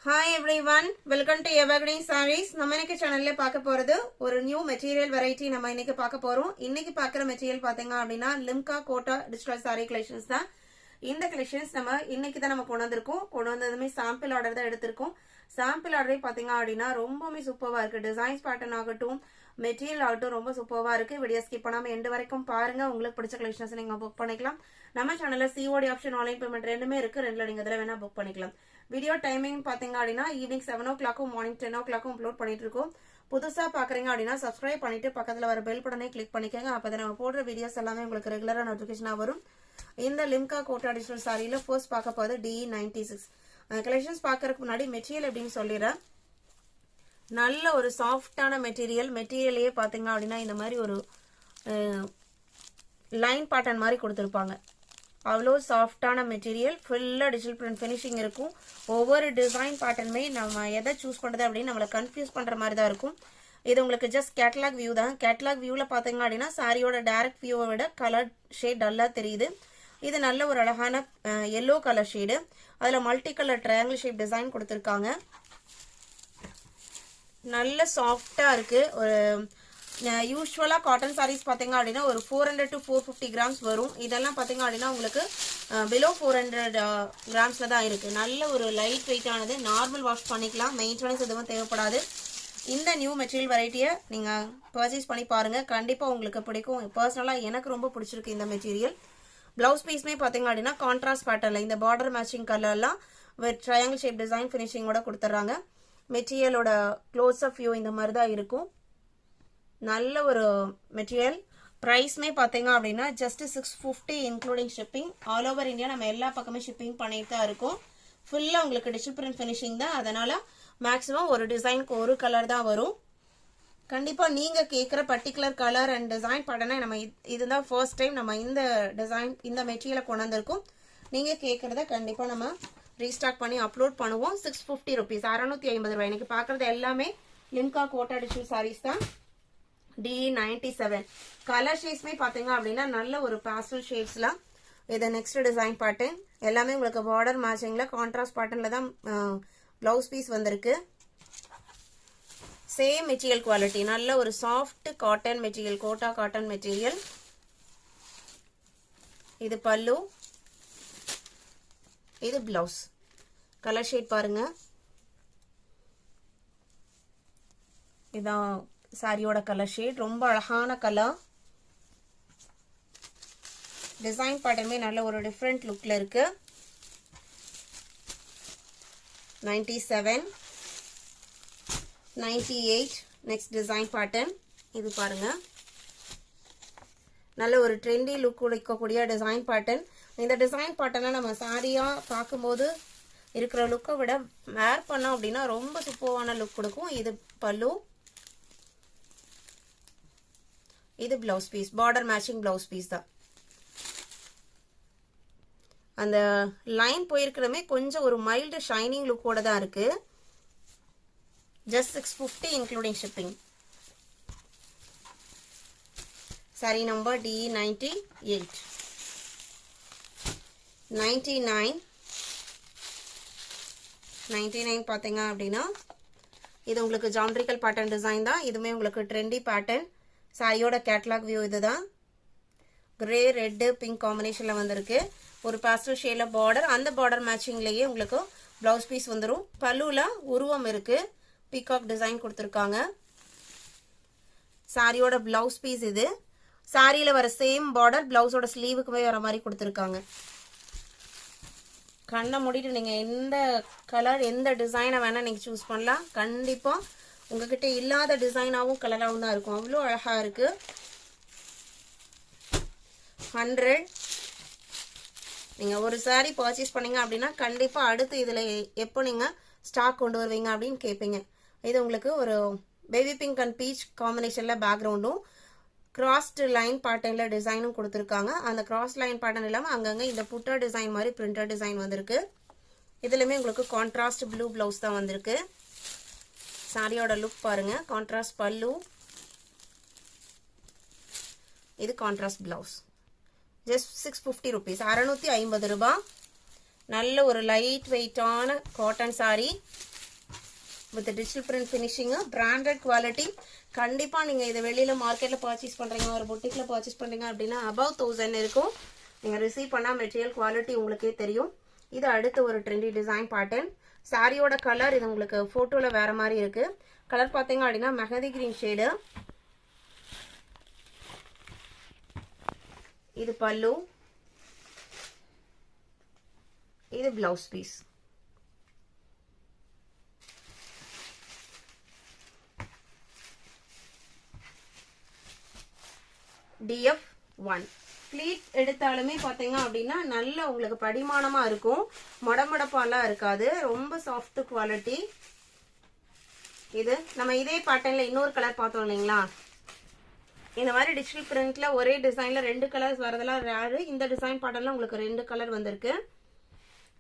Hi everyone, welcome to Evergreen Sarees. நம்ம இன்னைக்கு சேனல்ல பார்க்க போறது ஒரு நியூ மெட்டீரியல் வெரைட்டி நம்ம இன்னைக்கு பார்க்க போறோம். இன்னைக்கு பார்க்குற மெட்டீரியல் பாத்தீங்க அப்படின்னா லிம்கா கோட்டா டிஜிட்டல் சாரி கலெக்ஷன்ஸ் தான். இந்த கலெக்ஷன்ஸ் நம்ம இன்னைக்கு தான் நம்ம கொண்டு வந்ததுமே சாம்பிள் ஆர்டர் தான் எடுத்திருக்கோம். சாம்பிள் ஆர்டரே பாத்தீங்க அப்படின்னா ரொம்பவே சூப்பரா இருக்கு. டிசைன்ஸ் பேட்டர்ன் ஆகட்டும், மெட்டீரியல் ஆகட்டும் ரொம்ப சூப்பரா இருக்கு. வீடியோ ஸ்கிப் பண்ணாம எண்ட் வரைக்கும் பாருங்க. உங்களுக்கு பிடிச்ச கலெக்ஷன்ஸ் நீங்க புக் பண்ணிக்கலாம். நம்ம சேனல்ல COD ஆப்ஷன் ஆன்லைன் பேமெண்ட் ரெண்டுமே இருக்கு. ரெண்டுல நீங்க இதுல வேணா புக் பண்ணிக்கலாம். வீடியோ டைமிங் பாத்தீங்க அப்படின்னா evening 7 o'clock morning 10 o'clock upload பண்ணிட்டு இருக்கோம். புதுசா பாக்குறீங்க அப்படின்னா சப்ஸ்கிரைப் பண்ணிட்டு பக்கத்துல வர பெல் பட்டனை கிளிக் பண்ணிக்கோங்க. அப்பதான் நம்ம போடுற வீடியோஸ் எல்லாமே உங்களுக்கு ரெகுலரா நோட்டிபிகேஷனா வரும். இந்த லிம்கா கோட்டா டிஜிட்டல் சாரியில ஃபர்ஸ்ட் பார்க்க போது DE96 கலெக்ஷன்ஸ் பாக்குறதுக்கு முன்னாடி மெட்டீரியல் எப்படின்னு சொல்லிடுறேன். நல்ல ஒரு சாஃப்டான மெட்டீரியலே பாத்தீங்க அப்படின்னா இந்த மாதிரி ஒரு லைன் பேட்டர்ன் மாதிரி கொடுத்துருப்பாங்க. அவ்வளோ சாஃப்டான மெட்டீரியல், ஃபுல்லாக டிஜிட்டல் பிரிண்ட் ஃபினிஷிங் இருக்கும். ஒவ்வொரு டிசைன் பேட்டர்னுமே நம்ம எதை சூஸ் பண்ணுறது அப்படின்னு நம்மளை கன்ஃபியூஸ் பண்ணுற மாதிரி தான் இருக்கும். இது உங்களுக்கு ஜஸ்ட் கேட்டலாக் வியூ தான். கேட்டலாக் வியூவில் பார்த்தீங்க அப்படின்னா சாரியோட டைரக்ட் வியூவை விட கலர் ஷேட் டல்லாக தெரியுது. இது நல்ல ஒரு அழகான எல்லோ கலர் ஷேடு. அதில் multi colour triangle shape design கொடுத்துருக்காங்க. நல்ல சாஃப்டாக இருக்குது. ஒரு யூஸ்வலா காட்டன் சாரீஸ் பாத்தீங்க அப்படின்னா ஒரு 400 to 450 கிராம்ஸ் வரும். இதெல்லாம் பாத்தீங்க அப்படின்னா உங்களுக்கு பிலோ 400 கிராம்ஸ்ல தான் இருக்கு. நல்ல ஒரு லைட் வெயிட் ஆனது, நார்மல் வாஷ் பண்ணிக்கலாம், மெயின்டெனன்ஸ் எதுவும் தேவைப்படாது. இந்த நியூ மெட்டீரியல் வெரைட்டியை நீங்க பர்ச்சேஸ் பண்ணி பாருங்க, கண்டிப்பா உங்களுக்கு பிடிக்கும். பர்சனலா எனக்கு ரொம்ப பிடிச்சிருக்கு இந்த மெட்டீரியல். பிளவுஸ் பீஸ்மே பாத்தீங்க அப்படின்னா கான்ட்ராஸ்ட் பேட்டர்ல இந்த பார்டர் மேட்சிங் கலர்லாம் வித் ட்ரையாங்கிள் ஷேப் டிசைன் ஃபினிஷிங்கோட கொடுத்துட்றாங்க. மெட்டீரியலோட க்ளோஸ் அப் வியூ இந்த மாதிரி தான் இருக்கும். நல்ல ஒரு மெட்டீரியல். ப்ரைஸ்மே பார்த்தீங்க அப்படின்னா just 650 including shipping. All over India நம்ம எல்லா பக்கமே ஷிப்பிங் பண்ணிட்டு தான் இருக்கும். ஃபுல்லாக உங்களுக்கு டிஜிட்டல் பிரிண்ட் ஃபினிஷிங் தான். அதனால மேக்ஸிமம் ஒரு டிசைனுக்கு ஒரு கலர் தான் வரும். கண்டிப்பாக நீங்கள் கேட்குற பர்டிகுலர் கலர் அண்ட் டிசைன் படனே நம்ம இதுதான் ஃபர்ஸ்ட் டைம் நம்ம இந்த டிசைன் இந்த மெட்டீரியலை கொண்டு வந்திருக்கோம். நீங்கள் கேட்குறத கண்டிப்பாக நம்ம ரீஸ்டாக் பண்ணி அப்லோட் பண்ணுவோம். 650 rupees, 650 ரூபாய். எனக்கு பார்க்குறது எல்லாமே லிம்கா கோட்டா டிஜிட்டல் சாரீஸ் தான். DE97 கலர் ஷேட்ஸ்மே பாத்தீங்க அப்படின்னா நல்ல ஒரு பாஸ்டல் ஷேட்ஸ்லாம். இது நெக்ஸ்ட் டிசைன் பேட்டர்ன் எல்லாமே உங்களுக்கு பார்டர் மேட்சிங்ல கான்ட்ராஸ்ட் பேட்டர்ன்ல தான் பிளவுஸ் பீஸ் வந்திருக்கு. சேம் மெட்டீரியல் குவாலிட்டி, நல்ல ஒரு soft cotton material, Kota cotton material. இது பல்லு, இது பிளவுஸ். கலர் ஷேட் பாருங்க. இதான் சாரியோட கலர் ஷேட், ரொம்ப அழகான கலர். டிசைன் பேட்டர்னுமே நல்ல ஒரு டிஃப்ரெண்ட் லுக்ல இருக்கு. 97, 98 நெக்ஸ்ட் டிசைன் பேட்டர்ன். இது பாருங்க, நல்ல ஒரு ட்ரெண்டி லுக் கொடுக்கக்கூடிய டிசைன் பேட்டர்ன். இந்த டிசைன் பேட்டர்னை நம்ம சாரியா பார்க்கும்போது இருக்கிற லுக்கை விட வேர் பண்ணோம் அப்படின்னா ரொம்ப சூப்பரான லுக் கொடுக்கும். இது பல்லு, இது blouse piece, border matching blouse piece தான். அந்த லைன் போயிருக்கிறமே கொஞ்சம் ஒரு மைல்டு ஷைனிங் லுக்கோட தான் இருக்கு. Just 650 including shipping. Sorry number DE98. 99 பாத்தீங்க அப்படின்னா இது உங்களுக்கு ஜாமெட்ரிக்கல் பேட்டர்ன் டிசைன் தான். இதுமே உங்களுக்கு ட்ரெண்டி பேட்டர்ன். சாரியோட கேட்லாக் வியூ இதுதான். கிரே ரெட் பிங்க் காம்பினேஷன்ல வந்திருக்கு. ஒரு பாஸ்டல் ஷேட்ல பார்டர், அந்த பார்டர் மேட்சிங்லயே உங்களுக்கு பிளவுஸ் பீஸ் வந்துடும். பல்லுல உருவம் இருக்கு, பீகாக் டிசைன் கொடுத்துருக்காங்க. சாரியோட பிளவுஸ் பீஸ் இது. சாரியில வர சேம் பார்டர் பிளவுஸோட ஸ்லீவுக்குமே வர மாதிரி கொடுத்துருக்காங்க. கண்ணை மூடிட்டு நீங்க எந்த கலர் எந்த டிசைனை வேணா நீங்க சூஸ் பண்ணலாம். கண்டிப்பா உங்ககிட்ட இல்லாத டிசைனாவும் கலராகவும் தான் இருக்கும். அவ்வளோ அழகா இருக்கு. 100 நீங்க ஒரு சாரி பர்ச்சேஸ் பண்ணீங்க அப்படின்னா கண்டிப்பா அடுத்து இதுல எப்போ நீங்க ஸ்டாக் கொண்டு வருவீங்க அப்படின்னு கேட்பீங்க. இது உங்களுக்கு ஒரு பேபி பிங்க் அண்ட் பீச் காம்பினேஷன்ல பேக்ரவுண்டும் கிராஸ்ட் லைன் பேட்டர்ன்ல டிசைனும் கொடுத்துருக்காங்க. அந்த கிராஸ் லைன் பேட்டர்ன் இல்லாம அங்கங்க இந்த புட்டா டிசைன் மாதிரி பிரிண்டட் டிசைன் வந்திருக்கு. இதுலயுமே உங்களுக்கு கான்ட்ராஸ்ட் ப்ளூ பிளவுஸ் தான் வந்திருக்கு. சாரியோட லுக் பாருங்க. கான்ட்ராஸ்ட் பல்லு, இது கான்ட்ராஸ்ட் பிளவுஸ். ஜஸ்ட் 650 rupees, 650 ரூபாய். நல்ல ஒரு லைட் வெயிட்டான cotton sorry. With digital print finishing, branded quality. கண்டிப்பா நீங்க இதை வெளியில மார்க்கெட்ல பர்ச்சேஸ் பண்றீங்க, ஒரு பொட்டிக்ல பர்ச்சேஸ் பண்றீங்க அப்படின்னா above 1000 இருக்கும். நீங்க ரிசீவ் பண்ணா மெட்டீரியல் குவாலிட்டி உங்களுக்கே தெரியும். இது அடுத்து ஒரு ட்ரெண்டி டிசைன் பேட்டர்ன். சாரியோட கலர் இது உங்களுக்கு போட்டோல வேற மாதிரி இருக்கு. கலர் பாத்தீங்க அப்படின்னா மெஹந்தி கிரீன் ஷேடு. இது பல்லு, இது பிளவுஸ் பீஸ். DF1 ஃபிளீட் எடுத்தாலுமே பாத்தீங்க அப்படின்னா நல்ல உங்களுக்கு படிமானமா இருக்கும், மொடமொடப்பாலாம் இருக்காது, ரொம்ப சாஃப்ட் குவாலிட்டி. இது நம்ம இதே பேட்டர்ன்ல இன்னொரு கலர் பார்த்தோம் இல்லைங்களா, இந்த மாதிரி டிஜிட்டல் பிரிண்ட்ல ஒரே டிசைன்ல 2 கலர்ஸ் வரதெல்லாம் ரேரு. இந்த டிசைன் பேட்டர்ன்ல உங்களுக்கு 2 கலர் வந்திருக்கு.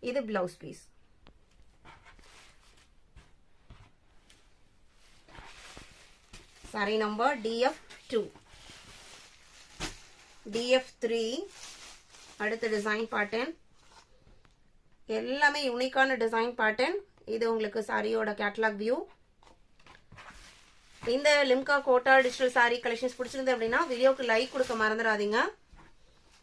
இது blouse piece. Sorry number DF2. DF3 அடுத்த டிசைன் பேட்டர்ன். எல்லாமே யூனிக்கான டிசைன் பேட்டர்ன். இது உங்களுக்கு சாரியோட கேட்டலாக் வியூ. இந்த லிம்கா கோட்டா டிஜிட்டல் சாரி கலெக்ஷன்ஸ் பிடிச்சிருந்து அப்படின்னா வீடியோக்கு லைக் கொடுக்க மறந்துடாதீங்க.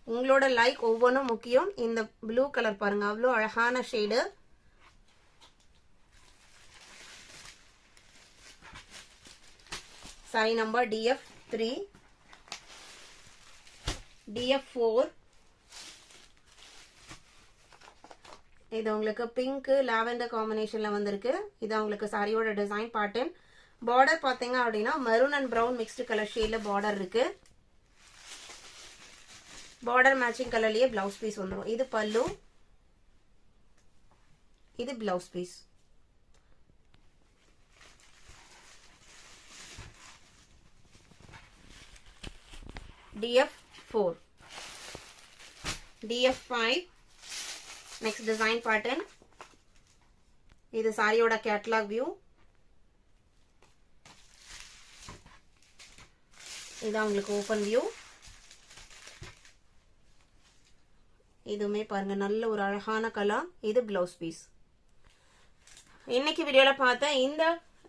உங்களோட லைக் ஒவ்வொன்றும் முக்கியம். இந்த ப்ளூ கலர் பாருங்க, அவ்வளோ அழகான shade. Sorry number DF3. DF4 இது உங்களுக்கு பிங்க் லாவெண்டர் காம்பினேஷன்ல வந்திருக்கு. இது உங்களுக்கு சாரியோட டிசைன் பேட்டர்ன். பார்டர் பாத்தீங்க அப்படின்னா maroon and brown mixed colour ஷேட்ல பார்டர் இருக்கு. பார்டர் மேட்சிங் கலர்லயே பிளவுஸ் பீஸ் வந்துடும். இது பல்லு, இது blouse piece. DF4. DF5 next design pattern. இது சாரியோட கேட்டலாக் வியூ. இதான் உங்களுக்கு ஓபன் வியூ. இதுவுமே பாருங்க நல்ல ஒரு அழகான கலர். இது பிளவுஸ் பீஸ். இன்னைக்கு வீடியோல பார்த்த இந்த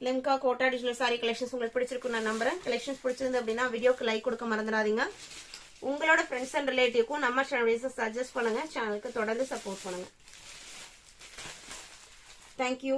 லிம்கா கோட்டா டிஜிட்டல் சாரி கலெக்ஷன்ஸ் உங்களுக்கு பிடிச்சிருக்கும் நான் நம்புறேன். கலெக்ஷன்ஸ் பிடிச்சிருந்து அப்படின்னா வீடியோக்கு லைக் கொடுக்க மறந்துடாதீங்க. உங்களோட ஃப்ரெண்ட்ஸ் அண்ட் ரிலேட்டிவ்க்கும் நம்ம சேனல் சஜஸ்ட் பண்ணுங்க. சேனலுக்கு தொடர்ந்து சப்போர்ட் பண்ணுங்க. தேங்க்யூ.